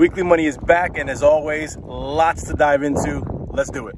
Weekly Money is back, and as always, lots to dive into. Let's do it.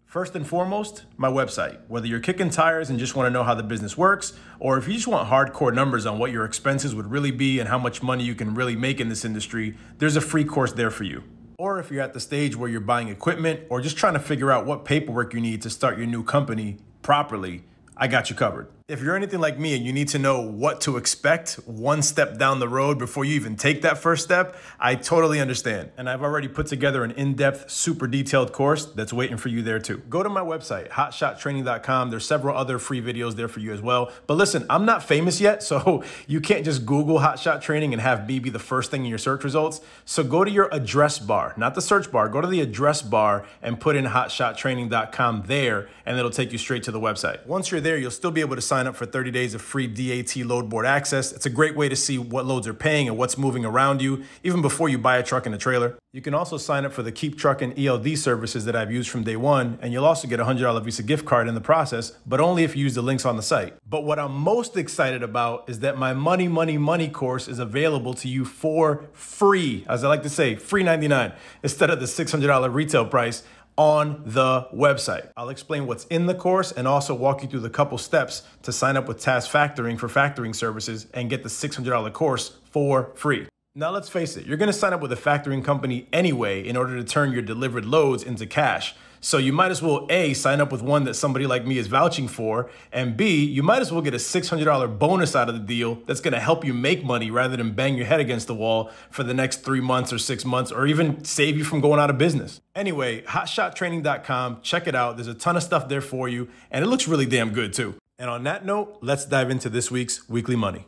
First and foremost, my website. Whether you're kicking tires and just want to know how the business works, or if you just want hardcore numbers on what your expenses would really be and how much money you can really make in this industry, there's a free course there for you. Or if you're at the stage where you're buying equipment or just trying to figure out what paperwork you need to start your new company properly, I got you covered. If you're anything like me and you need to know what to expect one step down the road before you even take that first step, I totally understand. And I've already put together an in-depth, super detailed course that's waiting for you there too. Go to my website, hotshottraining.com. There's several other free videos there for you as well. But listen, I'm not famous yet, so you can't just Google Hotshot Training and have me be the first thing in your search results. So go to your address bar, not the search bar. Go to the address bar and put in hotshottraining.com there, and it'll take you straight to the website. Once you're there, you'll still be able to sign up for 30 days of free DAT Loadboard access. It's a great way to see what loads are paying and what's moving around you, even before you buy a truck and a trailer. You can also sign up for the Keep Truckin ELD services that I've used from day one, and you'll also get a $100 Visa gift card in the process, but only if you use the links on the site. But what I'm most excited about is that my Money course is available to you for free. As I like to say, free 99 instead of the $600 retail price on the website. I'll explain what's in the course and also walk you through the couple steps to sign up with Task Factoring for factoring services and get the $600 course for free. Now let's face it, you're gonna sign up with a factoring company anyway in order to turn your delivered loads into cash. So you might as well A, sign up with one that somebody like me is vouching for, and B, you might as well get a $600 bonus out of the deal that's gonna help you make money rather than bang your head against the wall for the next 3 months or 6 months, or even save you from going out of business. Anyway, hotshottraining.com, check it out. There's a ton of stuff there for you, and it looks really damn good too. And on that note, let's dive into this week's Weekly Money.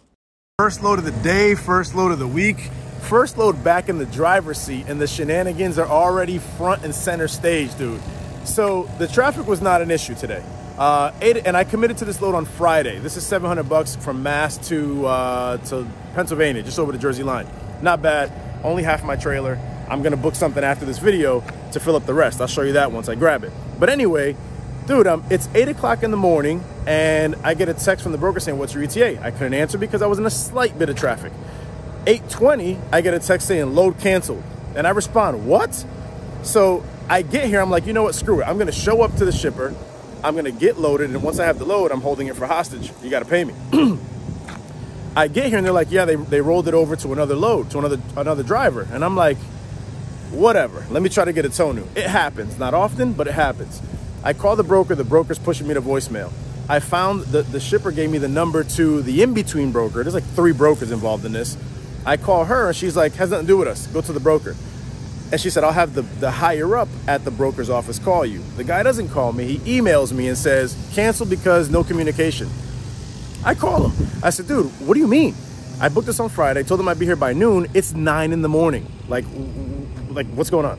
First load of the day, first load of the week. First load back in the driver's seat, and the shenanigans are already front and center stage, dude. So the traffic was not an issue today. And I committed to this load on Friday. This is $700 from Mass to Pennsylvania, just over the Jersey line. Not bad, only half my trailer. I'm gonna book something after this video to fill up the rest. I'll show you that once I grab it. But anyway, dude, it's 8 o'clock in the morning and I get a text from the broker saying, what's your ETA? I couldn't answer because I was in a slight bit of traffic. 8:20, I get a text saying load canceled. And I respond, what? So I get here, I'm like, you know what, screw it. I'm gonna show up to the shipper, I'm gonna get loaded, and once I have the load, I'm holding it for hostage. You gotta pay me. I get here and they're like, yeah, they rolled it over to another load, to another driver. And I'm like, whatever, let me try to get a tow new. It happens, not often, but it happens. I call the broker's pushing me to voicemail. I found the shipper gave me the number to the in-between broker. There's like 3 brokers involved in this. I call her and she's like, has nothing to do with us, go to the broker. And she said, I'll have the higher up at the broker's office call you. The guy doesn't call me, he emails me and says, cancel because no communication. I call him, I said, dude, what do you mean? I booked this on Friday, told him I'd be here by noon, it's 9 in the morning. Like what's going on?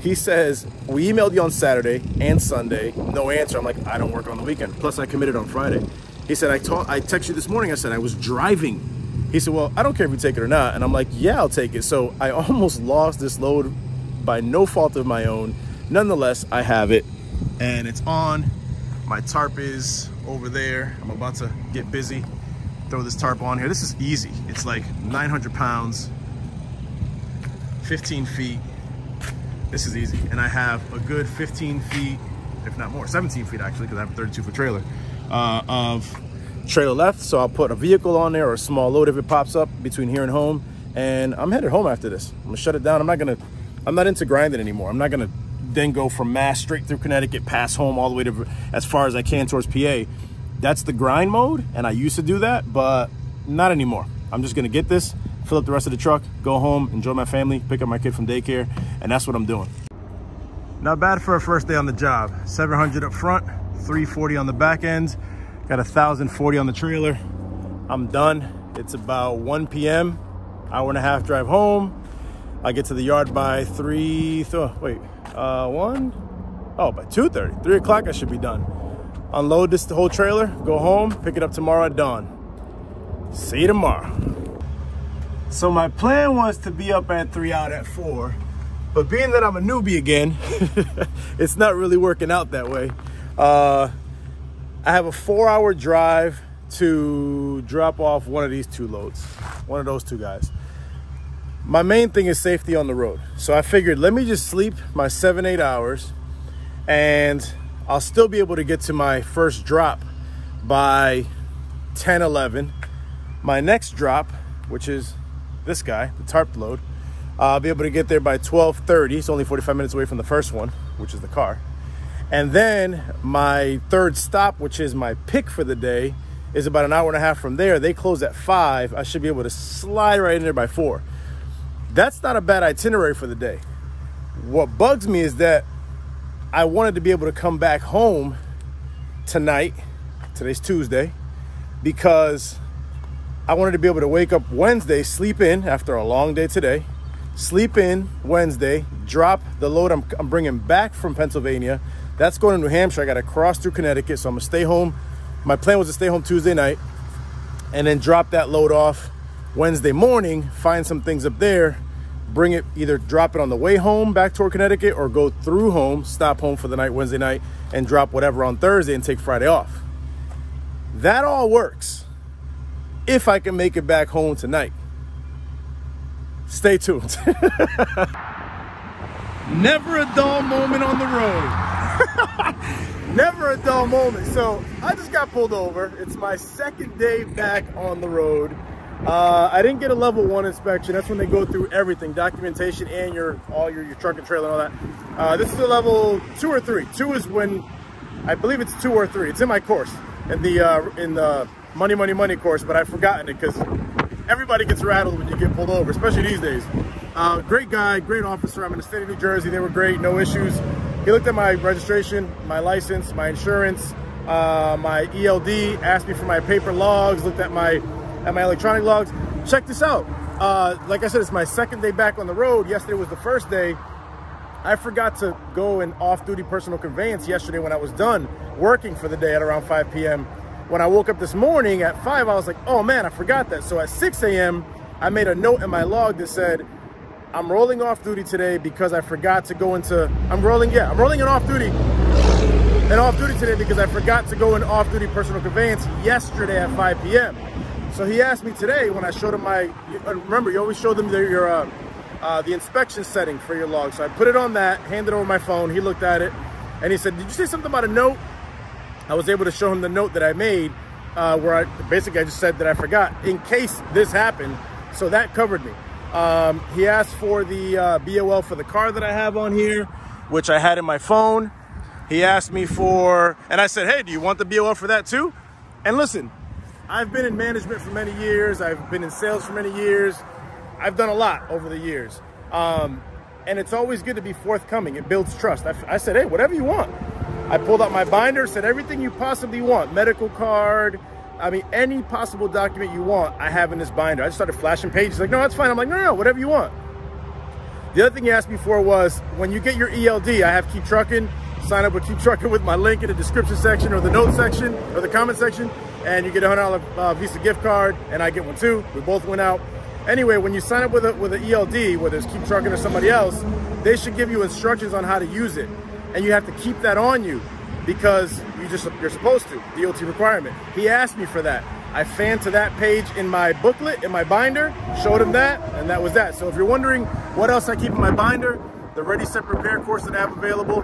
He says, we emailed you on Saturday and Sunday, no answer. I'm like, I don't work on the weekend, plus I committed on Friday. He said, I texted you this morning, I said, I was driving. He said, well, I don't care if you take it or not. And I'm like, yeah, I'll take it. So I almost lost this load by no fault of my own. Nonetheless, I have it and it's on. My tarp is over there. I'm about to get busy, throw this tarp on here. This is easy. It's like 900 pounds, 15 feet. This is easy. And I have a good 15 feet, if not more, 17 feet actually, because I have a 32-foot trailer of trailer left. So I'll put a vehicle on there or a small load if it pops up between here and home, and I'm headed home after this. I'm gonna shut it down. I'm not into grinding anymore. I'm not gonna then go from Mass straight through Connecticut, pass home all the way to as far as I can towards PA. That's the grind mode, and I used to do that, but not anymore. I'm just gonna get this, fill up the rest of the truck, go home, enjoy my family, pick up my kid from daycare, and that's what I'm doing. Not bad for a first day on the job. 700 up front, 340 on the back end. Got 1,040 on the trailer. I'm done. It's about 1 p.m. Hour and a half drive home. I get to the yard by 2:30. 3 o'clock I should be done. Unload the whole trailer, go home, pick it up tomorrow at dawn. See you tomorrow. So my plan was to be up at 3, out at 4. But being that I'm a newbie again, it's not really working out that way. I have a 4-hour drive to drop off one of these 2 loads, one of those 2 guys. my main thing is safety on the road. So I figured, let me just sleep my 7-8 hours and I'll still be able to get to my first drop by 10-11. My next drop, which is this guy, the tarp load, I'll be able to get there by 12:30. It's only 45 minutes away from the first one, which is the car. And then my third stop, which is my pick for the day, is about an hour and a half from there. They close at 5. I should be able to slide right in there by 4. That's not a bad itinerary for the day. What bugs me is that I wanted to be able to come back home tonight. Today's Tuesday, because I wanted to be able to wake up Wednesday, sleep in after a long day today, sleep in Wednesday, drop the load I'm bringing back from Pennsylvania. That's going to New Hampshire. I got to cross through Connecticut, so I'm gonna stay home. My plan was to stay home Tuesday night and then drop that load off Wednesday morning, find some things up there, bring it, either drop it on the way home back toward Connecticut or go through home, stop home for the night Wednesday night, and drop whatever on Thursday and take Friday off. That all works if I can make it back home tonight. Stay tuned. Never a dull moment on the road. Never a dull moment. So I just got pulled over. It's my second day back on the road. I didn't get a level 1 inspection. That's when they go through everything, documentation and your truck and trailer and all that. This is a level 2 or 3. 2 is when, I believe it's 2 or 3. It's in my course, in the money course, but I've forgotten it because everybody gets rattled when you get pulled over, especially these days. Great guy, great officer. I'm in the state of New Jersey. They were great, no issues. He looked at my registration, my license, my insurance, my ELD, asked me for my paper logs, looked at my electronic logs. Check this out. Like I said, it's my second day back on the road. Yesterday was the first day. I forgot to go in off-duty personal conveyance yesterday when I was done working for the day at around 5 p.m. When I woke up this morning at 5, I was like, oh man, I forgot that. So at 6 a.m., I made a note in my log that said, I'm rolling off duty today because I forgot to go into, I'm rolling in off duty today because I forgot to go in off-duty personal conveyance yesterday at 5 p.m. So he asked me today when I showed him remember, you always show them the inspection setting for your log. So I put it on that, handed over my phone. He looked at it and he said, did you say something about a note? I was able to show him the note that I made where I just said that I forgot in case this happened. So that covered me. He asked for the BOL for the car that I have on here, which I had in my phone. He asked me for, and I said, hey, do you want the BOL for that too? And listen, I've been in management for many years. I've been in sales for many years. I've done a lot over the years. And it's always good to be forthcoming. It builds trust. I said, hey, whatever you want. I pulled out my binder, said everything you possibly want. Medical card, I mean, any possible document you want, I have in this binder. I just started flashing pages. Like, no, that's fine. I'm like, no, whatever you want. The other thing you asked me for was, when you get your ELD, I have Keep Truckin'. Sign up with Keep Truckin' with my link in the description section or the note section or the comment section, and you get a $100 Visa gift card, and I get one too. We both went out. Anyway, when you sign up with an ELD, whether it's Keep Truckin' or somebody else, they should give you instructions on how to use it. And you have to keep that on you because you're supposed to, DOT requirement. He asked me for that. I fanned to that page in my booklet, in my binder, showed him that, and that was that. So if you're wondering what else I keep in my binder, the Ready Set Prepare course that I have available,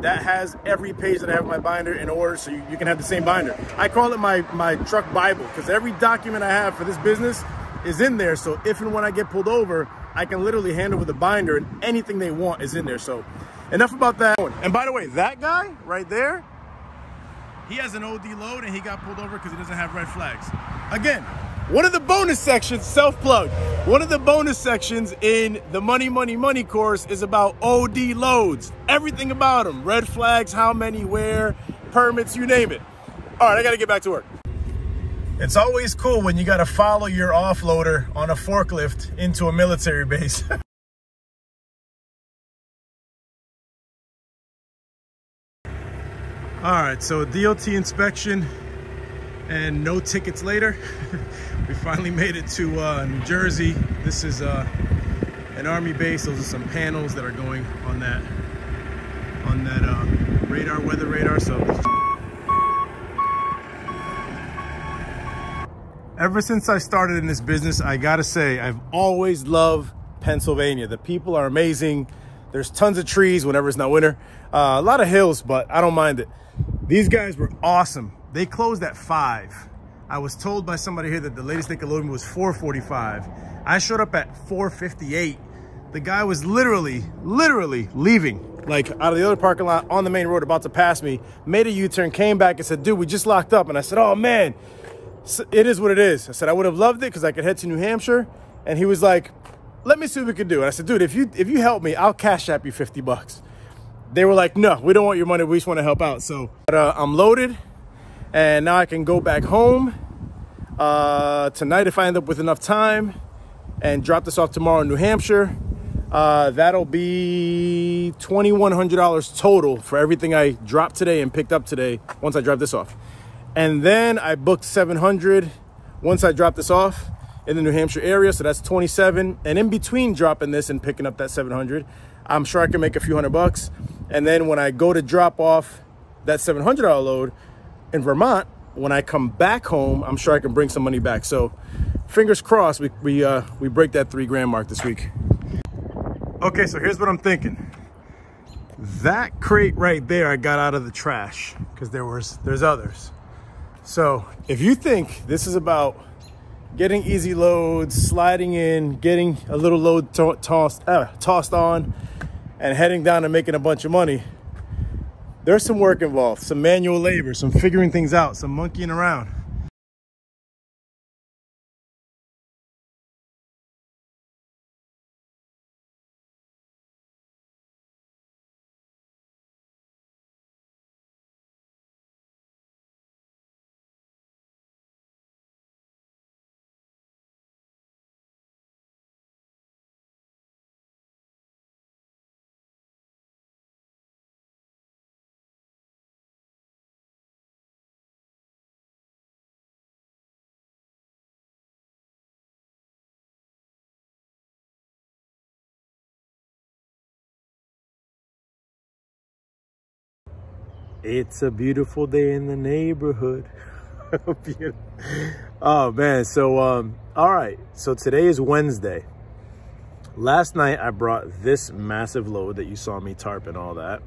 that has every page that I have in my binder in order, so you can have the same binder. I call it my truck Bible, because every document I have for this business is in there. So if and when I get pulled over, I can literally hand over the binder and anything they want is in there. So enough about that one. And by the way, that guy right there, he has an OD load and he got pulled over because he doesn't have red flags. Again, one of the bonus sections, self-plug, one of the bonus sections in the Money course is about OD loads. Everything about them, red flags, how many, where, permits, you name it. All right, I gotta get back to work. It's always cool when you gotta follow your offloader on a forklift into a military base. All right, so DOT inspection and no tickets later. We finally made it to New Jersey. This is an Army base. Those are some panels that are going on that radar, weather radar. So Ever since I started in this business, I gotta say, I've always loved Pennsylvania. The people are amazing. There's tons of trees whenever it's not winter. A lot of hills, but I don't mind it. These guys were awesome. They closed at 5. I was told by somebody here that the latest they could load me was 4:45. I showed up at 4:58. The guy was literally leaving, like out of the other parking lot on the main road, about to pass me, made a U-turn, came back and said, dude, we just locked up. And I said, oh man, it is what it is. I said, I would have loved it because I could head to New Hampshire. And he was like, let me see what we could do. And I said, dude, if you help me, I'll cash app you $50. They were like, no, we don't want your money. We just want to help out. So I'm loaded and now I can go back home tonight if I end up with enough time and drop this off tomorrow in New Hampshire. That'll be $2,100 total for everything I dropped today and picked up today once I drop this off. And then I booked $700 once I drop this off in the New Hampshire area. So that's $27. And in between dropping this and picking up that $700, I'm sure I can make a few $100. And then when I go to drop off that $700 load in Vermont, when I come back home, I'm sure I can bring some money back. So fingers crossed we break that $3 mark this week. Okay, so here's what I'm thinking. That crate right there I got out of the trash because there's others. So if you think this is about getting easy loads, sliding in, getting a little load tossed on, and heading down and making a bunch of money, there's some work involved, some manual labor, some figuring things out, some monkeying around. It's a beautiful day in the neighborhood. Oh man, so all right, so today is Wednesday. Last night I brought this massive load that you saw me tarp and all that.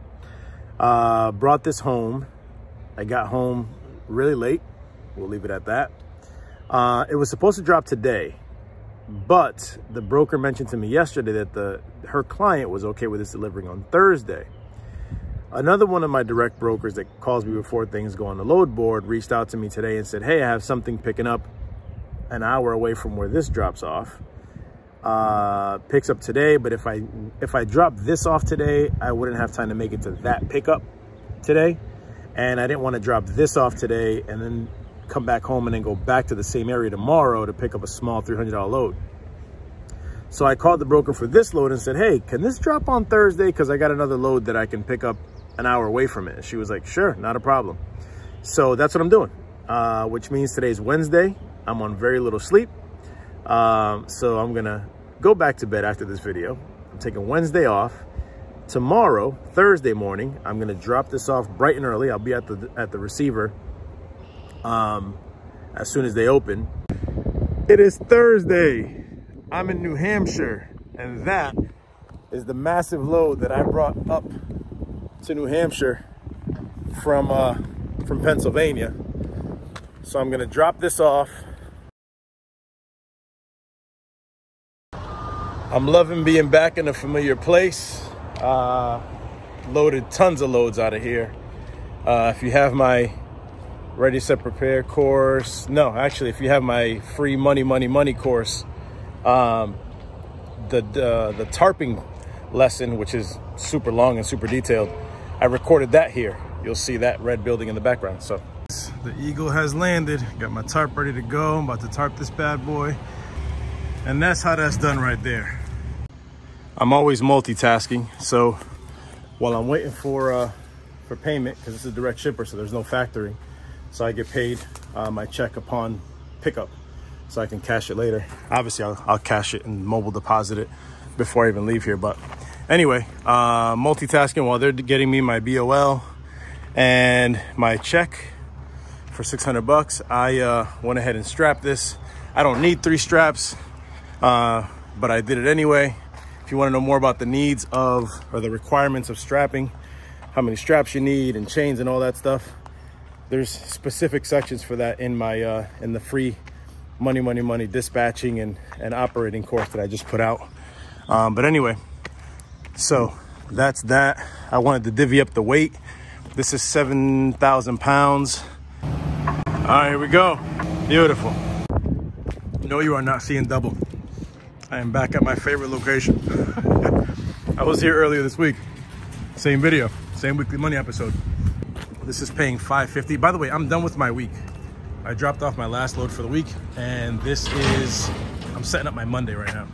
Brought this home. I got home really late. We'll leave it at that. It was supposed to drop today, but the broker mentioned to me yesterday that her client was okay with this delivering on Thursday. Another one of my direct brokers that calls me before things go on the load board reached out to me today and said, hey, I have something picking up an hour away from where this drops off. Picks up today, but if I drop this off today, I wouldn't have time to make it to that pickup today. And I didn't want to drop this off today and then come back home and then go back to the same area tomorrow to pick up a small $300 load. So I called the broker for this load and said, hey, can this drop on Thursday? Because I got another load that I can pick up an hour away from it. She was like, sure, not a problem. So that's what I'm doing, which means today's Wednesday. I'm on very little sleep. So I'm gonna go back to bed after this video. I'm taking Wednesday off. Tomorrow, Thursday morning, I'm gonna drop this off bright and early. I'll be at the receiver as soon as they open. It is Thursday. I'm in New Hampshire, and that is the massive load that I brought up to New Hampshire from Pennsylvania. So I'm gonna drop this off. I'm loving being back in a familiar place. Loaded tons of loads out of here. If you have my Ready, Set, Prepare course, no, actually, if you have my free money course, the tarping lesson, which is super long and super detailed, I recorded that here. You'll see that red building in the background. So the Eagle has landed. Got my tarp ready to go. I'm about to tarp this bad boy. And that's how that's done right there. I'm always multitasking. So while I'm waiting for payment, because it's a direct shipper, so there's no factoring. So I get paid my check upon pickup, so I can cash it later. Obviously, I'll cash it and mobile deposit it before I even leave here. But anyway, multitasking while they're getting me my BOL and my check for 600 bucks. I went ahead and strapped this. I don't need 3 straps, but I did it anyway. If you want to know more about the needs of, or the requirements of strapping, how many straps you need and chains and all that stuff, there's specific sections for that in my in the free money dispatching and operating course that I just put out. But anyway, so that's that. I wanted to divvy up the weight. This is 7,000 pounds. All right, here we go. Beautiful. No, you are not seeing double. I am back at my favorite location. I was here earlier this week. Same video, same weekly money episode. This is paying $550. By the way, I'm done with my week. I dropped off my last load for the week, and this is, I'm setting up my Monday right now.